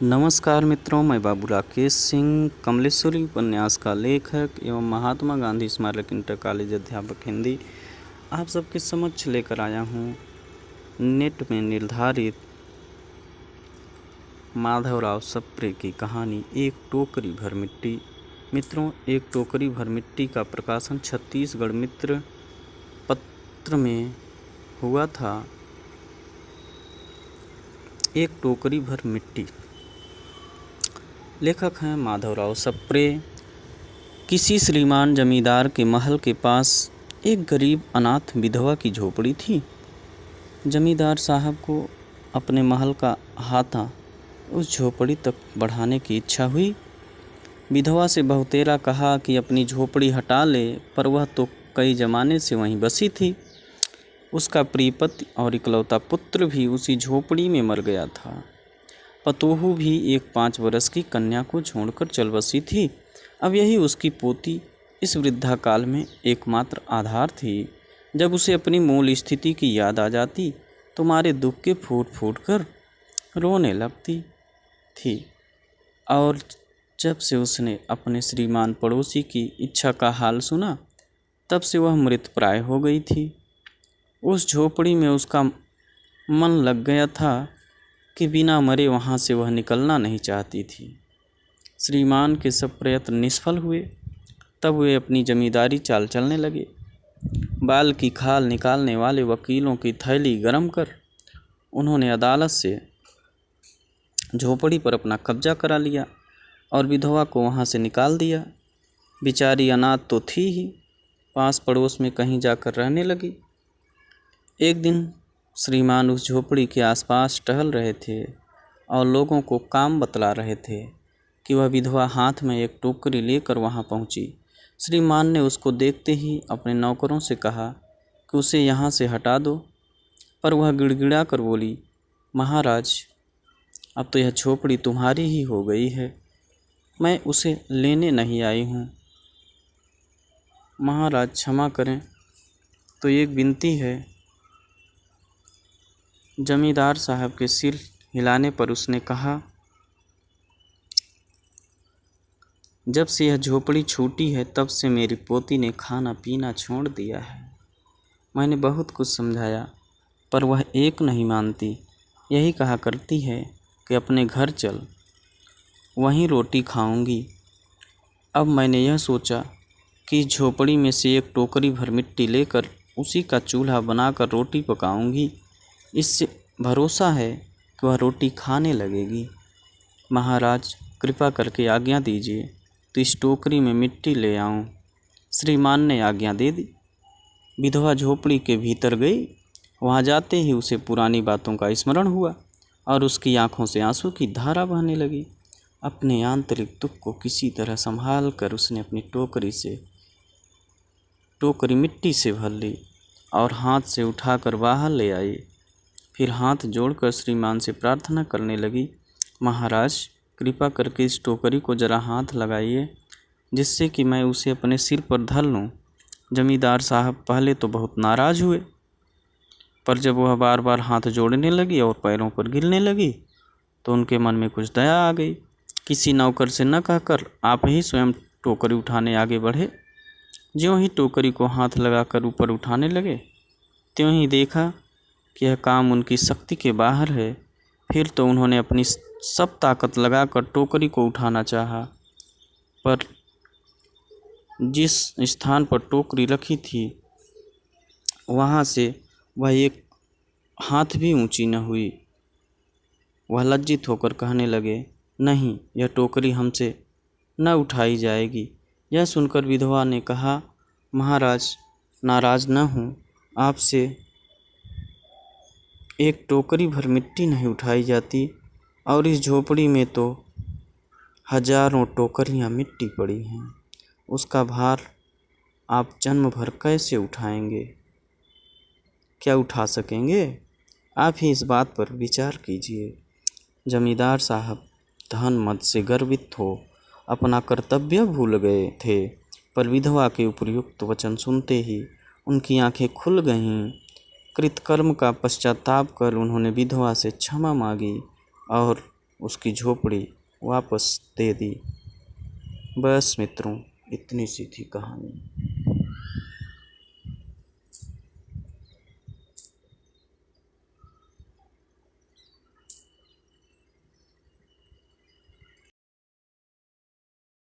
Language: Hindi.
नमस्कार मित्रों, मैं बाबू राकेश सिंह कमलेश्वरी उपन्यास का लेखक एवं महात्मा गांधी स्मारक इंटर कॉलेज अध्यापक हिंदी आप सबके समक्ष लेकर आया हूँ नेट में निर्धारित माधवराव सप्रे की कहानी एक टोकरी भर मिट्टी। मित्रों, एक टोकरी भर मिट्टी का प्रकाशन छत्तीसगढ़ मित्र पत्र में हुआ था। एक टोकरी भर मिट्टी। लेखक हैं माधवराव सप्रे। किसी श्रीमान जमींदार के महल के पास एक गरीब अनाथ विधवा की झोपड़ी थी। जमींदार साहब को अपने महल का हाथा उस झोपड़ी तक बढ़ाने की इच्छा हुई। विधवा से बहुतेरा कहा कि अपनी झोपड़ी हटा ले, पर वह तो कई जमाने से वहीं बसी थी। उसका प्रिय पति और इकलौता पुत्र भी उसी झोपड़ी में मर गया था। पतोहू भी एक 5 वर्ष की कन्या को छोड़कर चल बसी थी। अब यही उसकी पोती इस वृद्धा काल में एकमात्र आधार थी। जब उसे अपनी मूल स्थिति की याद आ जाती तो मारे दुख के फूट फूट कर रोने लगती थी। और जब से उसने अपने श्रीमान पड़ोसी की इच्छा का हाल सुना, तब से वह मृतप्राय हो गई थी। उस झोपड़ी में उसका मन लग गया था कि बिना मरे वहाँ से वह निकलना नहीं चाहती थी। श्रीमान के सब प्रयत्न निष्फल हुए। तब वे अपनी जमींदारी चाल चलने लगे। बाल की खाल निकालने वाले वकीलों की थैली गरम कर उन्होंने अदालत से झोपड़ी पर अपना कब्जा करा लिया और विधवा को वहाँ से निकाल दिया। बेचारी अनाथ तो थी ही, पास पड़ोस में कहीं जाकर रहने लगी। एक दिन श्रीमान उस झोपड़ी के आसपास टहल रहे थे और लोगों को काम बतला रहे थे कि वह विधवा हाथ में एक टोकरी लेकर वहां पहुंची। श्रीमान ने उसको देखते ही अपने नौकरों से कहा कि उसे यहाँ से हटा दो, पर वह गिड़गिड़ा कर बोली, महाराज, अब तो यह झोपड़ी तुम्हारी ही हो गई है, मैं उसे लेने नहीं आई हूँ। महाराज क्षमा करें, तो एक विनती है। जमींदार साहब के सिर हिलाने पर उसने कहा, जब से यह झोपड़ी छूटी है तब से मेरी पोती ने खाना पीना छोड़ दिया है। मैंने बहुत कुछ समझाया, पर वह एक नहीं मानती। यही कहा करती है कि अपने घर चल, वहीं रोटी खाऊंगी। अब मैंने यह सोचा कि झोपड़ी में से एक टोकरी भर मिट्टी लेकर उसी का चूल्हा बनाकर रोटी पकाऊंगी। इससे भरोसा है कि वह रोटी खाने लगेगी। महाराज, कृपा करके आज्ञा दीजिए तो इस टोकरी में मिट्टी ले आऊं। श्रीमान ने आज्ञा दे दी। विधवा झोपड़ी के भीतर गई। वहां जाते ही उसे पुरानी बातों का स्मरण हुआ और उसकी आंखों से आंसू की धारा बहने लगी। अपने आंतरिक दुख को किसी तरह संभाल कर उसने अपनी टोकरी मिट्टी से भर ली और हाथ से उठाकर बाहर ले आई। फिर हाथ जोड़कर श्रीमान से प्रार्थना करने लगी, महाराज, कृपा करके इस टोकरी को जरा हाथ लगाइए, जिससे कि मैं उसे अपने सिर पर धर लूँ। जमींदार साहब पहले तो बहुत नाराज हुए, पर जब वह बार बार हाथ जोड़ने लगी और पैरों पर गिरने लगी तो उनके मन में कुछ दया आ गई। किसी नौकर से न कहकर आप ही स्वयं टोकरी उठाने आगे बढ़े। ज्यों ही टोकरी को हाथ लगाकर ऊपर उठाने लगे, त्यों ही देखा कि यह काम उनकी शक्ति के बाहर है। फिर तो उन्होंने अपनी सब ताकत लगाकर टोकरी को उठाना चाहा, पर जिस स्थान पर टोकरी रखी थी वहाँ से वह एक हाथ भी ऊंची न हुई। वह लज्जित होकर कहने लगे, नहीं, यह टोकरी हमसे न उठाई जाएगी। यह सुनकर विधवा ने कहा, महाराज, नाराज न हूँ, आपसे एक टोकरी भर मिट्टी नहीं उठाई जाती और इस झोपड़ी में तो हजारों टोकरियां मिट्टी पड़ी हैं। उसका भार आप जन्म भर कैसे उठाएंगे? क्या उठा सकेंगे? आप ही इस बात पर विचार कीजिए। जमींदार साहब धन मद से गर्वित हो अपना कर्तव्य भूल गए थे, पर विधवा के उपयुक्त वचन सुनते ही उनकी आंखें खुल गईं। कृतकर्म का पश्चाताप कर उन्होंने विधवा से क्षमा मांगी और उसकी झोपड़ी वापस दे दी। बस मित्रों, इतनी सी थी कहानी।